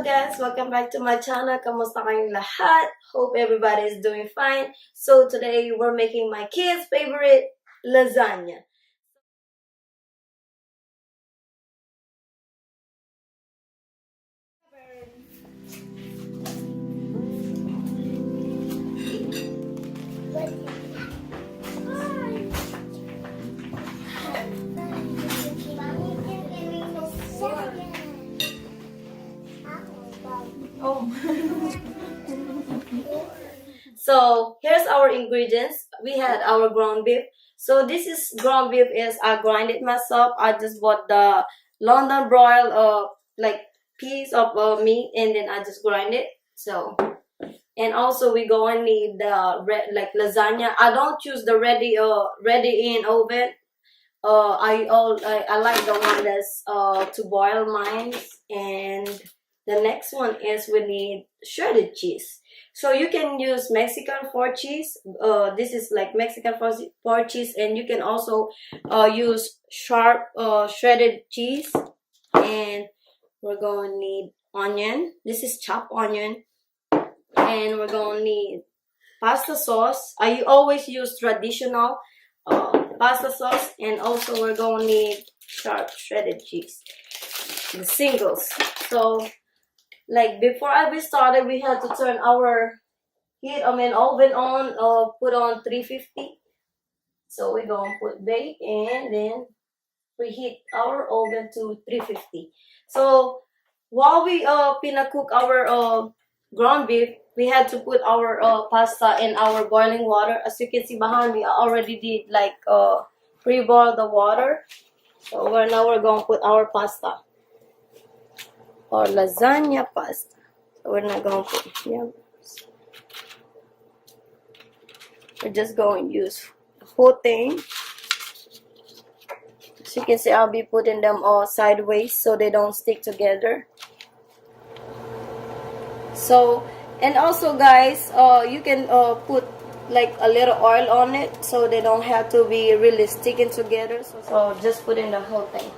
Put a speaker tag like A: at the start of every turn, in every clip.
A: Hello guys! Welcome back to my channel. Kamusta kayong lahat? Hope everybody is doing fine. So today we're making my kids' favorite lasagna. Oh. So here's our ingredients. We had our ground beef. So this is ground beef is I grind it myself. I just bought the London broil like piece of meat and then I just grind it. So and also we gonna need the like lasagna. I don't use the ready in oven. I like the one that's to boil mine. And the next one is we need shredded cheese. So you can use Mexican for cheese. This is like Mexican for cheese, and you can also use sharp shredded cheese. And we're gonna need onion. This is chopped onion, and we're gonna need pasta sauce. I always use traditional pasta sauce, and also we're gonna need sharp shredded cheese, the singles. So like before we started, we had to turn our oven on, put on 350. So we're gonna put bake and then preheat our oven to 350. So while we cook our ground beef, we had to put our pasta in our boiling water. As you can see behind me, I already did like pre-boil the water. So now we're gonna put our pasta or lasagna pasta. So we're not gonna put we're just going to use the whole thing. As you can see, I'll be putting them all sideways so they don't stick together. So, and also guys, you can put like a little oil on it so they don't have to be really sticking together. So just put in the whole thing.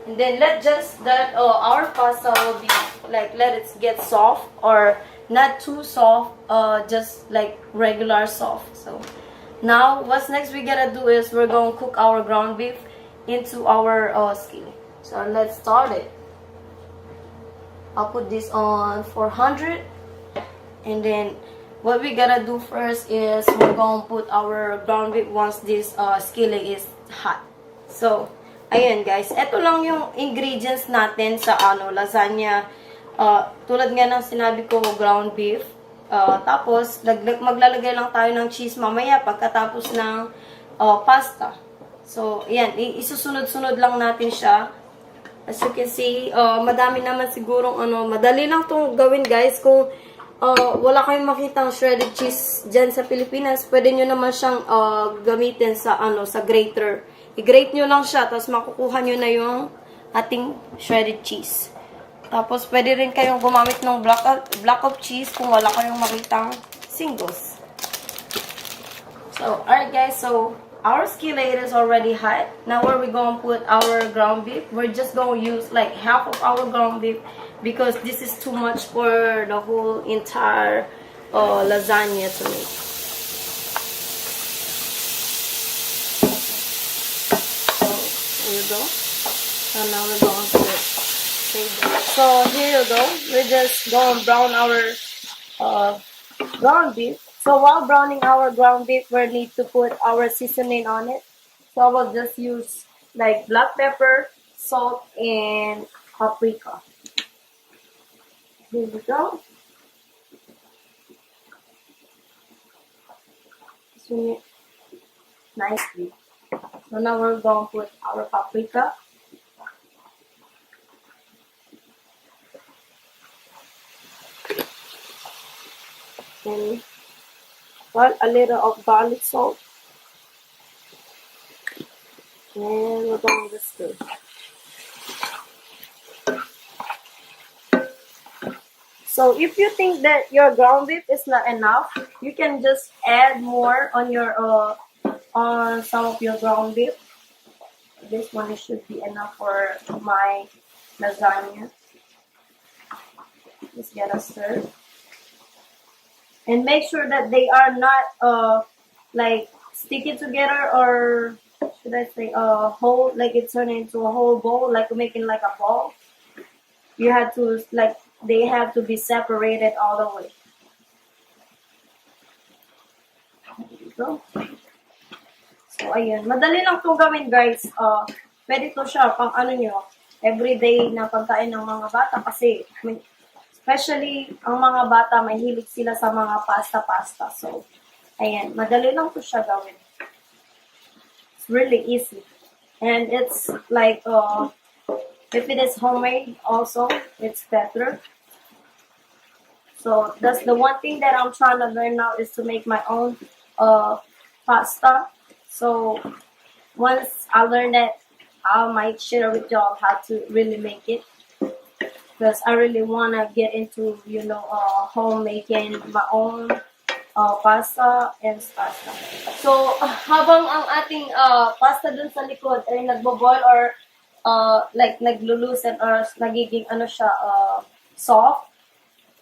A: And then our pasta will be like, let it get soft, or not too soft, just like regular soft. So now what's next we gotta do is we're gonna cook our ground beef into our skillet. So let's start it. I'll put this on 400, and then what we gotta do first is we're gonna put our ground beef once this skillet is hot. So ayan guys, ito lang yung ingredients natin sa lasagna. Tulad nga ng sinabi ko, ground beef. Tapos maglalagay lang tayo ng cheese mamaya pagkatapos ng pasta. So ayan, isusunod-sunod lang natin siya. As you can see, madami naman sigurong madali lang tong gawin guys. Kung wala kayong makitang shredded cheese dyan sa Pilipinas, pwede nyo naman siyang gamitin sa sa grater. I-grate nyo lang siya, tapos makukuha nyo na yung ating shredded cheese. Tapos pwede rin kayong gumamit ng block of cheese kung wala kayong makitang singles. So alright guys, so our skillet is already hot. Now where we gonna put our ground beef? We're just gonna use like half of our ground beef because this is too much for the whole entire lasagna to make. So here you go. So now we're going to save that. So here you go. We're just gonna brown our ground beef. So while browning our ground beef, we need to put our seasoning on it. So I will just use like black pepper, salt, and paprika. Here we go. Season it nicely. So now we're going to put our paprika. And a little of garlic salt, and we're going to stir. So if you think that your ground beef is not enough, you can just add more on your on some of your ground beef. This one should be enough for my lasagna. Just get a stir. And make sure that they are not like sticky together, or should I say whole, like it turned into a whole bowl, like making like a ball. You have to like, they have to be separated all the way. There you go. So ayun, madali lang 'tong gawin, guys. Pwede to siya pang ano nyo, everyday na pagkain ng mga bata kasi especially ang mga bata, mahilig sila sa mga pasta-pasta. So, ayan, madali lang to siya gawin. It's really easy. And it's like, if it is homemade also, it's better. So, that's the one thing that I'm trying to learn now, is to make my own pasta. So, once I learn that, I might share with y'all how to really make it. Because I really want to get into, homemaking my own pasta and pasta. So, habang ang ating pasta dun sa likod ay nagbo-boil, or like naglulusen, or nagiging ano siya, soft,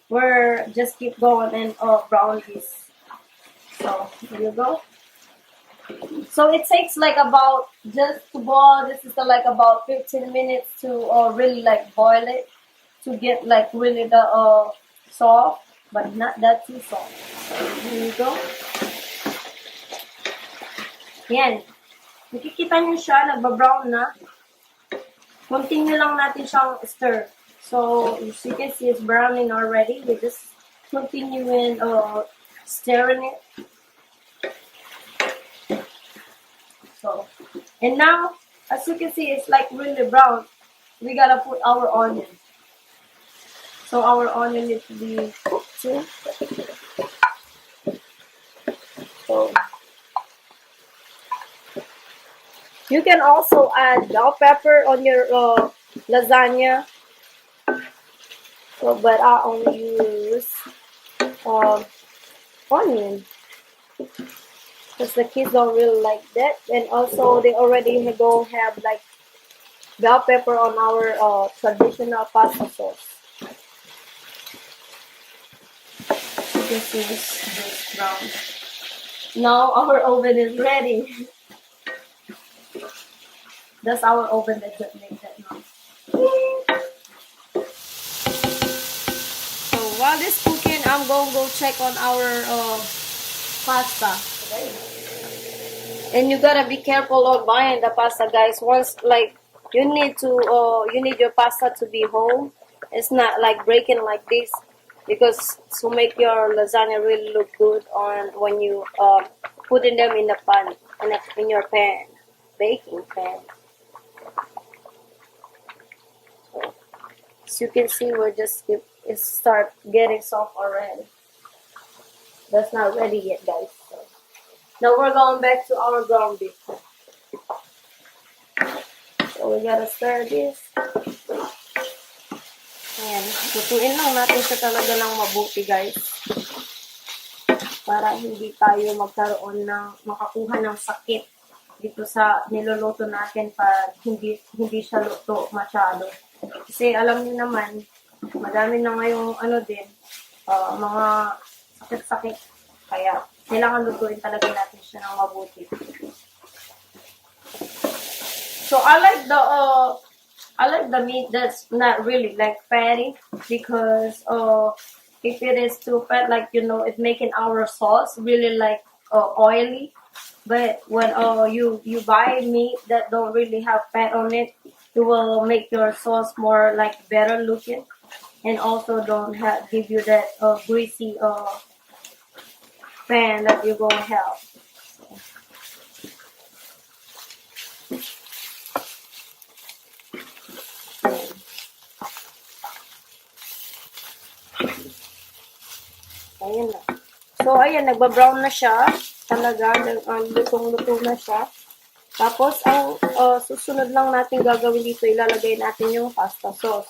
A: we're just keep going and brown this. So, here you go. So it takes like about, just to boil, this is like about 15 minutes to really like boil it, to get like really the soft, but not that too soft. So here you go. Yan. Nakikita niyo siya, nagba-brown na. Continue lang natin siyang stir. So, as you can see, it's browning already. We just continue in stirring it. So, and now, as you can see, it's like really brown. We gotta put our onion. So our onion needs to be cooked too. So you can also add bell pepper on your lasagna. So, but I only use onion, because the kids don't really like that, and also they already don't have like bell pepper on our traditional pasta sauce. This is this brown. Now our oven is ready. That's our oven that just makes that noise. So while this cooking, I'm going to go check on our pasta. And you gotta be careful of buying the pasta, guys. Once like you need your pasta to be whole. It's not like breaking like this, because to make your lasagna really look good on when you putting them in the pan, in your pan, baking pan. So, as you can see, it start getting soft already. That's not ready yet, guys. So, now we're going back to our ground beef. So we gotta stir this. Ayan, lutuin lang natin siya talaga ng mabuti, guys. Para hindi tayo magkaroon ng, makakuha ng sakit dito sa niluluto natin pag hindi siya luto masyado. Kasi alam niyo naman, madami na ngayong mga sakit-sakit. Kaya kailangan lutuin talaga natin siya ng mabuti. So I like the meat that's not really like fatty, because if it is too fat, like it's making our sauce really like oily. But when you buy meat that don't really have fat on it, it will make your sauce more like better looking, and also don't give you that greasy pan that you're gonna have. Ayan na. So, ayan, nagba-brown na siya. Talaga, lutong-luto na siya. Tapos, ang susunod lang natin gagawin dito, ilalagay natin yung pasta sauce.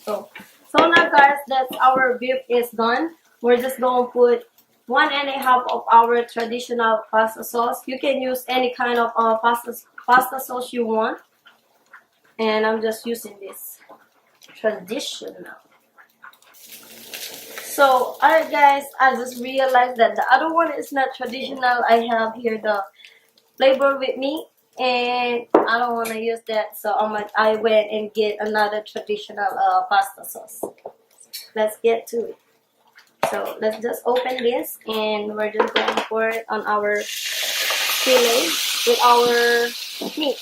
A: So now, guys, that's our beef is done. We're just going to put 1.5 of our traditional pasta sauce. You can use any kind of pasta sauce you want. And I'm just using this. traditional. So, alright guys, I just realized that the other one is not traditional. I have here the flavor with me, and I don't want to use that, so I went and get another traditional pasta sauce. Let's get to it. So let's just open this, and we're just going to pour it on our fillet with our meat.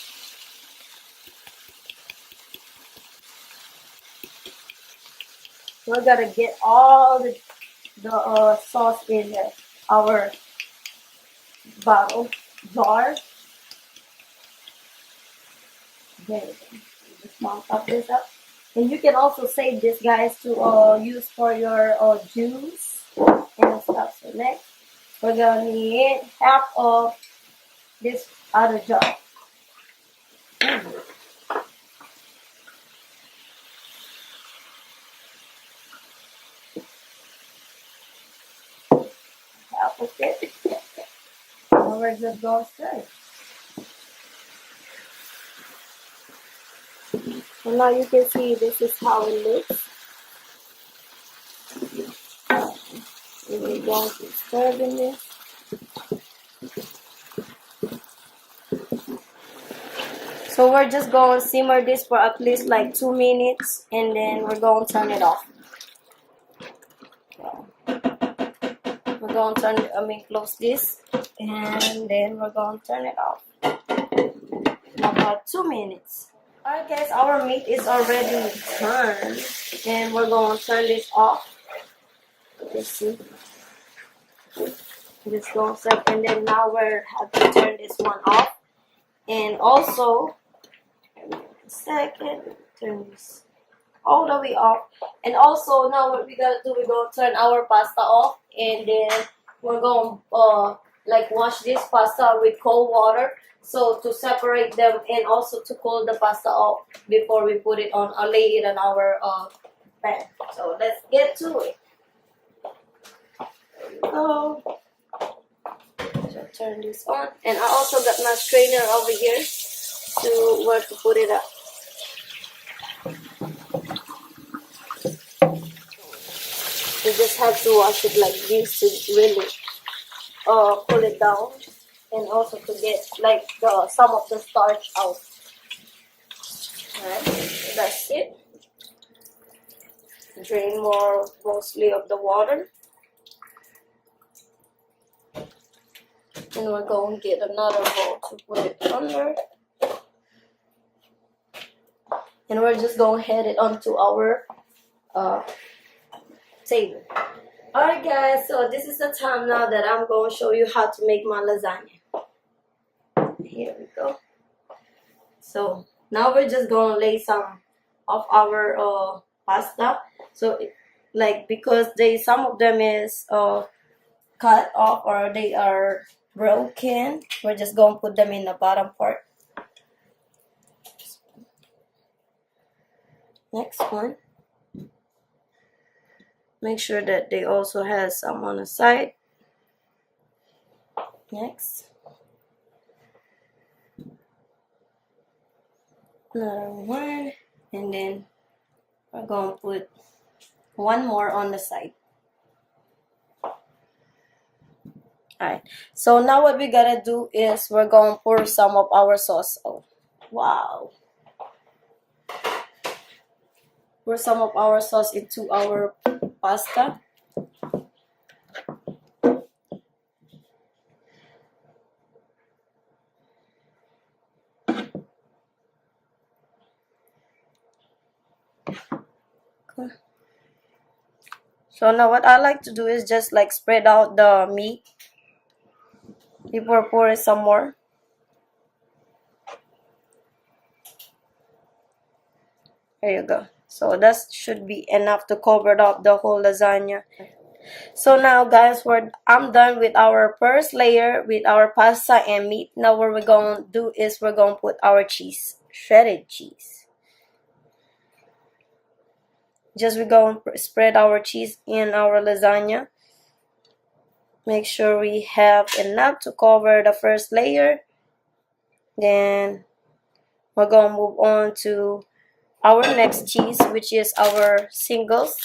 A: We're gonna get all the sauce in our bottle jar. There we go. Just mop up this up. And you can also save this, guys, to use for your juice and stuff. So next, we're gonna need half of this other jar. Half of it. And we're just gonna stir it. So now you can see this is how it looks. And we're going to stir in this. So we're just going to simmer this for at least like 2 minutes, and then we're going to turn it off. So we're going to close this, and then we're going to turn it off. About 2 minutes. Alright guys, our meat is already turned, and we're going to turn this off. Let's see. Just go a second, and then now we're have to turn this one off. And also, second, turn this all the way off. And also now what we gotta do, we're gonna turn our pasta off, and then we're gonna like wash this pasta with cold water, so to separate them, and also to cool the pasta off before we put it on or lay it on our pan. So let's get to it. So turn this on, and I also got my strainer over here to where to put it up. You just have to wash it like this to really pull it down, and also to get like some of the starch out. Alright, so that's it. Drain mostly of the water. And we're going to get another bowl to put it under. And we're just going to head it onto our table. Alright guys, so this is the time now that I'm going to show you how to make my lasagna. Here we go. So now we're just going to lay some of our pasta. So like, because some of them is cut off or they are broken, we're just going to put them in the bottom part. Next one. Make sure that they also have some on the side. Next. Another one. And then we're going to put one more on the side. Alright, so now what we gotta do is we're gonna pour some of our sauce. Oh, wow. Pour some of our sauce into our pasta. Okay. So now what I like to do is just like spread out the meat before pouring some more. There you go. So that should be enough to cover up the whole lasagna. So now guys, I'm done with our first layer with our pasta and meat. Now what we're going to do is we're going to put our cheese, shredded cheese. Just we're going to spread our cheese in our lasagna. Make sure we have enough to cover the first layer. Then we're going to move on to our next cheese, which is our singles.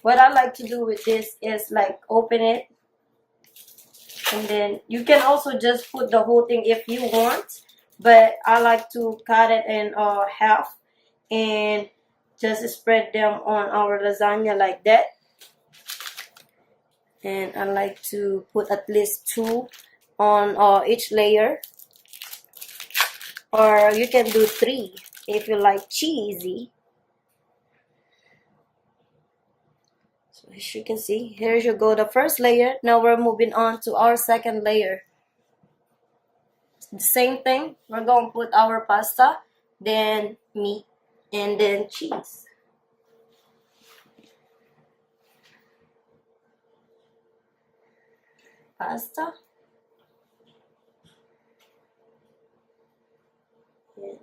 A: What I like to do with this is like open it, and then you can also just put the whole thing if you want, but I like to cut it in half and just spread them on our lasagna like that. And I like to put at least 2 on each layer, or you can do 3 if you like cheesy. So as you can see, here you go, the first layer. Now we're moving on to our second layer. The same thing, we're going to put our pasta, then meat, and then cheese. Pasta. And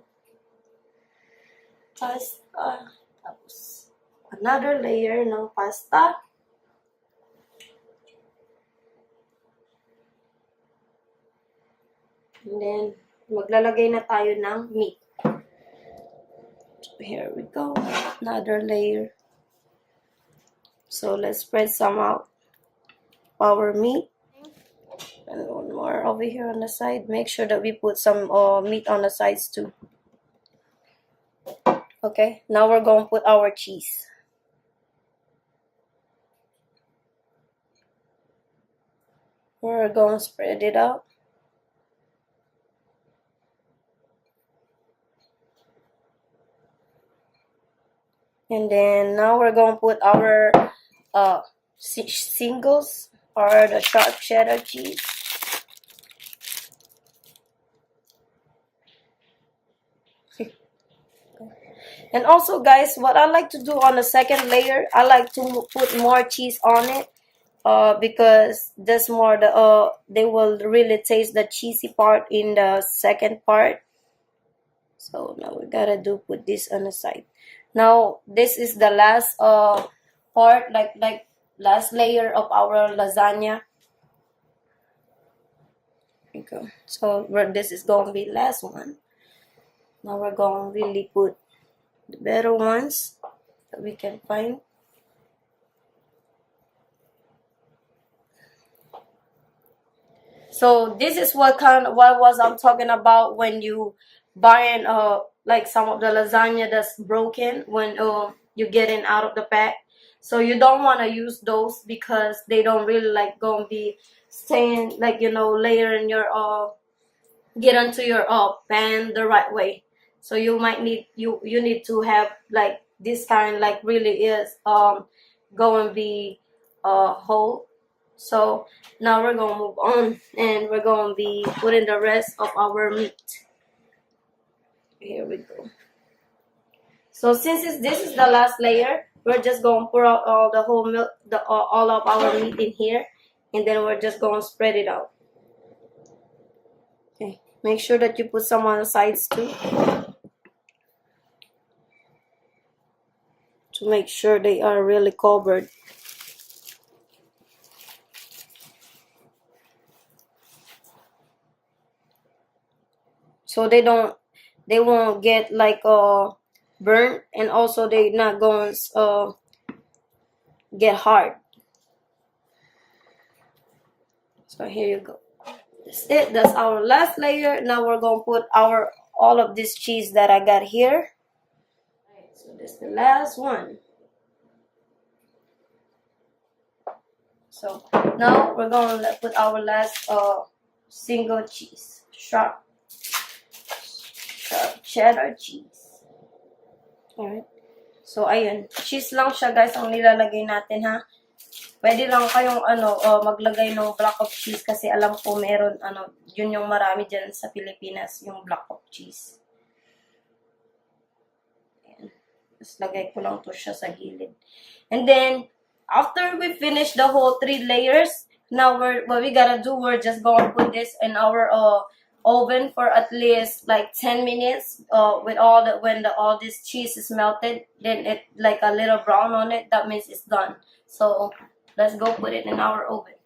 A: pasta. Tapos another layer ng pasta. And then, maglalagay na tayo ng meat. So here we go. Another layer. So let's spread some out. Our meat. And one more over here on the side. Make sure that we put some meat on the sides too. Okay, now we're going to put our cheese. We're going to spread it out. And then now we're going to put our singles, or the sharp cheddar cheese. And also, guys, what I like to do on the second layer, I like to put more cheese on it, because that's more they will really taste the cheesy part in the second part. So now we gotta put this on the side. Now this is the last part, like last layer of our lasagna. There you go. So this is going to be last one. Now we're going to really put the better ones that we can find. So this is what was I'm talking about when you buying like some of the lasagna that's broken when you getting out of the pack. So you don't want to use those because they don't really like gonna be staying, like, you know, layering your get onto your pan the right way. So you might need you need to have like this kind, like really is going to be whole. So now we're going to move on, and we're going to be putting the rest of our meat. Here we go. So since this is the last layer, we're just going to pour out all the whole milk, all of our meat in here, and then we're just going to spread it out. Okay, make sure that you put some on the sides too, to make sure they are really covered. So they won't get like burnt, and also they not going to get hard. So here you go. That's it. That's our last layer. Now we're going to put all of this cheese that I got here. Right, so this is the last one. So now we're going to put our last single cheese, sharp cheddar cheese. Alright. So ayun, cheese lang siya, guys, ang nilalagay natin, ha. Pwede lang kayong maglagay ng block of cheese, kasi alam ko meron yun yung marami dyan sa Pilipinas, yung block of cheese. Ayan. Tapos lagay ko lang to siya sa gilid. And then after we finish the whole 3 layers, now what we gotta do, we're just gonna put this in our oven for at least like 10 minutes with when all this cheese is melted, then it like a little brown on it, that means it's done. So let's go put it in our oven.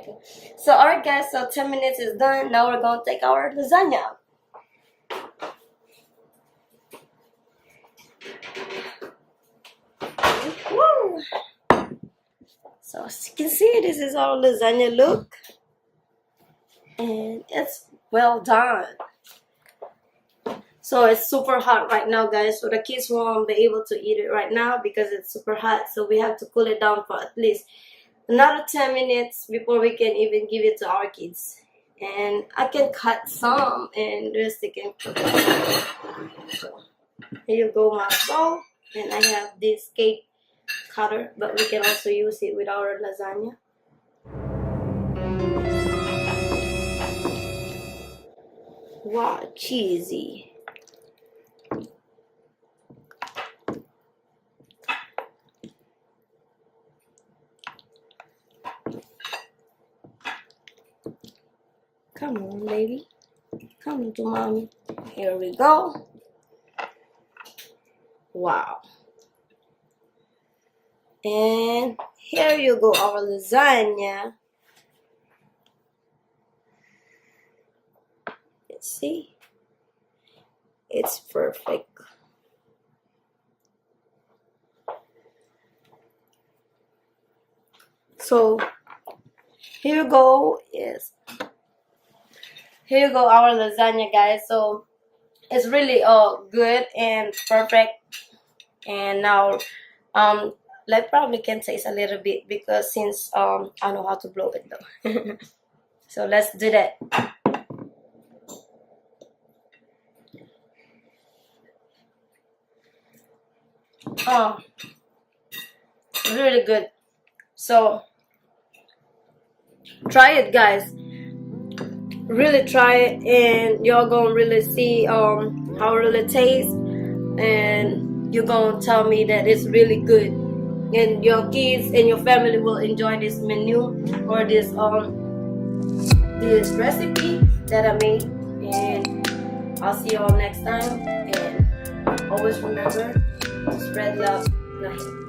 A: Okay. So alright guys, so 10 minutes is done. Now we're gonna take our lasagna out. Woo! So as you can see, this is our lasagna look. And it's well done. So it's super hot right now, guys. So the kids won't be able to eat it right now because it's super hot. So we have to cool it down for at least another 10 minutes before we can even give it to our kids. And I can cut some and the rest they can cook. So here you go, my bowl. And I have this cake cutter, but we can also use it with our lasagna. Wow, cheesy. Come on, baby. Come to mommy. Here we go. Wow. And here you go, our lasagna. Let's see. It's perfect. So here you go. Here you go, our lasagna, guys. So it's really good and perfect. And now like probably can taste a little bit because since I know how to blow it though. So let's do that. Really good. So try it, guys. Really try it, and you're gonna really see how it really tastes, and you're gonna tell me that it's really good, and your kids and your family will enjoy this menu or this recipe that I made. And I'll see you all next time, and always remember to spread love, not hate.